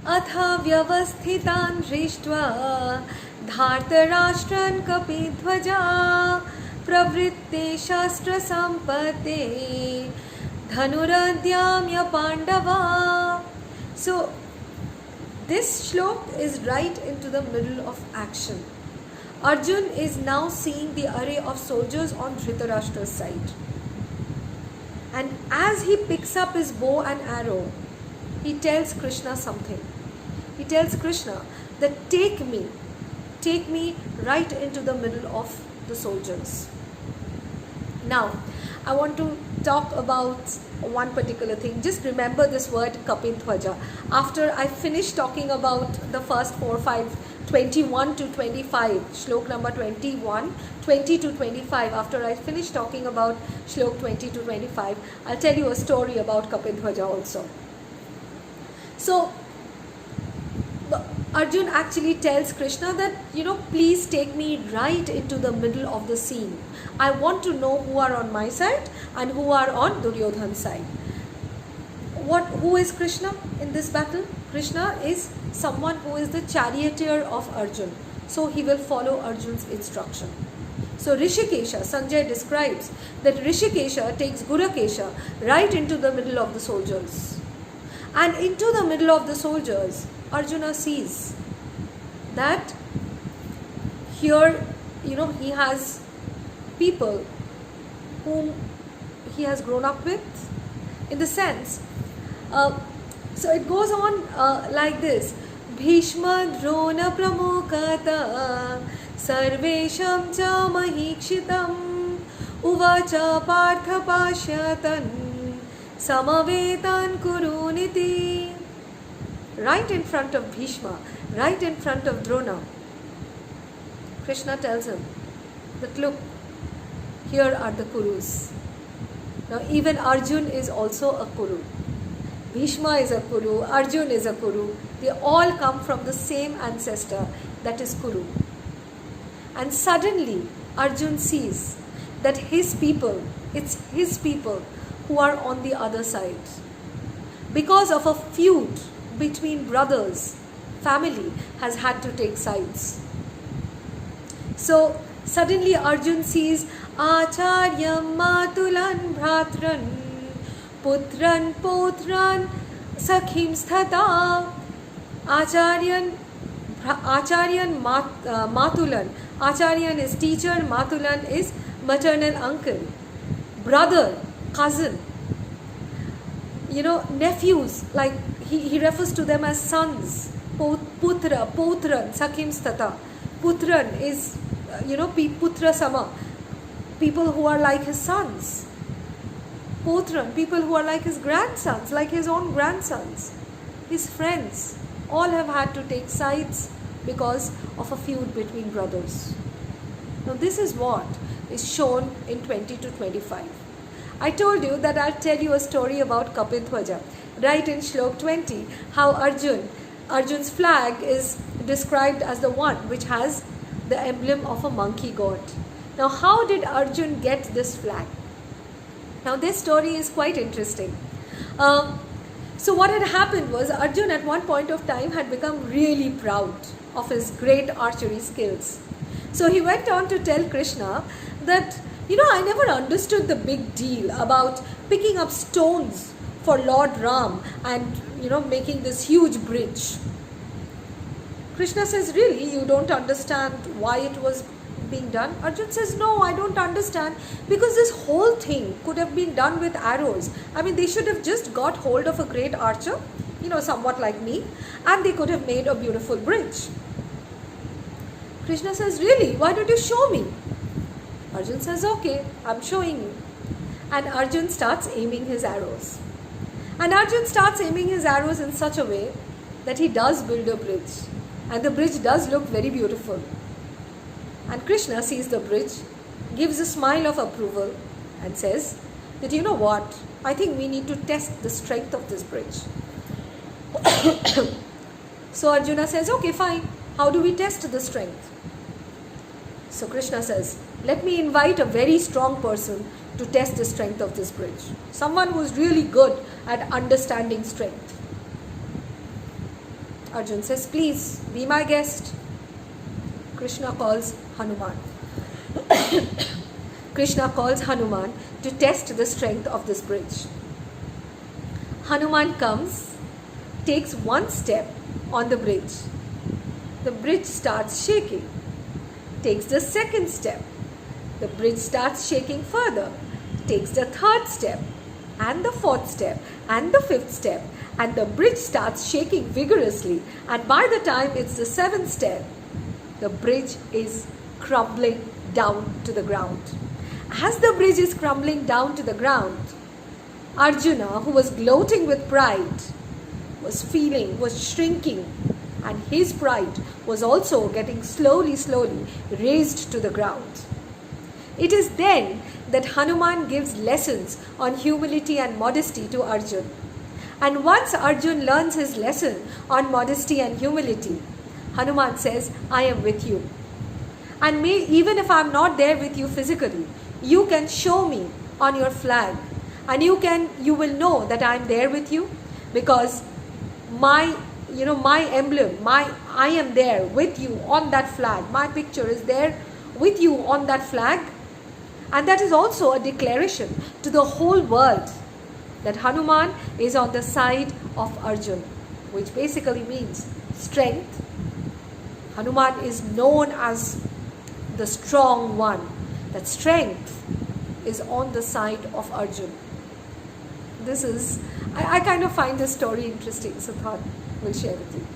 अथ व्यवस्थितान् दृष्ट्वा धार्तराष्ट्रान् कपिध्वजा प्रवृत्ते शस्त्रसम्पत्ते धनुरद्याम्य पांडवा. So this shlok is right into the middle of action. Arjun is now seeing the array of soldiers on Dhritarashtra's side. And as he picks up his bow and arrow, he tells Krishna something. He tells Krishna that take me right into the middle of the soldiers. Now, I want to talk about one particular thing. Just remember this word Kapidhwaja. After I finish talking about the first 4, 5, 21 to 25, shlok number 21, 20 to 25, after I finish talking about shlok 20 to 25, I'll tell you a story about Kapidhwaja also. So, Arjun actually tells Krishna that, please take me right into the middle of the scene. I want to know who are on my side and who are on Duryodhan's side. Who is Krishna in this battle? Krishna is someone who is the charioteer of Arjun. So he will follow Arjun's instruction. So Rishikesha, Sanjay describes that Rishikesha takes Gurakesha right into the middle of the soldiers. And into the middle of the soldiers, Arjuna sees that here, he has people whom he has grown up with, in the sense, so it goes on like this. Bhishma Drona Pramukata Sarvesham cha Mahikshitam Uvacha Partha Pashyatan Samavetan Kuruniti. Right in front of Bhishma, right in front of Drona, Krishna tells him that look, here are the Kurus. Now even Arjun is also a Kuru. Bhishma is a Kuru, Arjun is a Kuru. They all come from the same ancestor, that is Kuru. And suddenly Arjun sees that his people, it's his people who are on the other side. Because of a feud between brothers, family has had to take sides. So suddenly Arjun sees Acharyam Matulan Bhratran Putran Potran Sakhim Sthata. Acharyan Matulan. Acharyan is teacher, Matulan is maternal uncle, brother, cousin, nephews, like he refers to them as sons. Putra, Potran, Sakhim Sthata. Putran is, Putra Sama, people who are like his sons. Potran, people who are like his grandsons, like his own grandsons. His friends all have had to take sides because of a feud between brothers. Now this is what is shown in 20 to 25. I told you that I'll tell you a story about Kapidhwaja. Right in Shlok 20, how Arjun's flag is described as the one which has the emblem of a monkey god. Now how did Arjun get this flag? Now this story is quite interesting. So what had happened was Arjun at one point of time had become really proud of his great archery skills. So he went on to tell Krishna that, I never understood the big deal about picking up stones for Lord Ram and, making this huge bridge. Krishna says, really, you don't understand why it was being done? Arjun says, no, I don't understand, because this whole thing could have been done with arrows. I mean, they should have just got hold of a great archer, somewhat like me, and they could have made a beautiful bridge. Krishna says, really, why don't you show me? Arjun says, okay, I'm showing you. And Arjun starts aiming his arrows. And Arjun starts aiming his arrows in such a way that he does build a bridge. And the bridge does look very beautiful. And Krishna sees the bridge, gives a smile of approval and says that, you know what, I think we need to test the strength of this bridge. So Arjuna says, okay, fine. How do we test the strength? So Krishna says, let me invite a very strong person to test the strength of this bridge. Someone who is really good at understanding strength. Arjun says, please be my guest. Krishna calls Hanuman. Krishna calls Hanuman to test the strength of this bridge. Hanuman comes, takes one step on the bridge. The bridge starts shaking. Takes the second step. The bridge starts shaking further. Takes the third step, and the fourth step, and the fifth step, and the bridge starts shaking vigorously. And by the time it's the seventh step, the bridge is crumbling down to the ground. As the bridge is crumbling down to the ground, Arjuna, who was gloating with pride, was shrinking, and his pride was also getting slowly raised to the ground. It is then that Hanuman gives lessons on humility and modesty to Arjun. And once Arjun learns his lesson on modesty and humility, Hanuman says, I am with you. And even if I am not there with you physically, you can show me on your flag, and you will know that I am there with you, because my emblem, I am there with you on that flag. My picture is there with you on that flag. And that is also a declaration to the whole world that Hanuman is on the side of Arjun, which basically means strength. Hanuman is known as the strong one. That strength is on the side of Arjun. I kind of find this story interesting, so thought we'll share with you.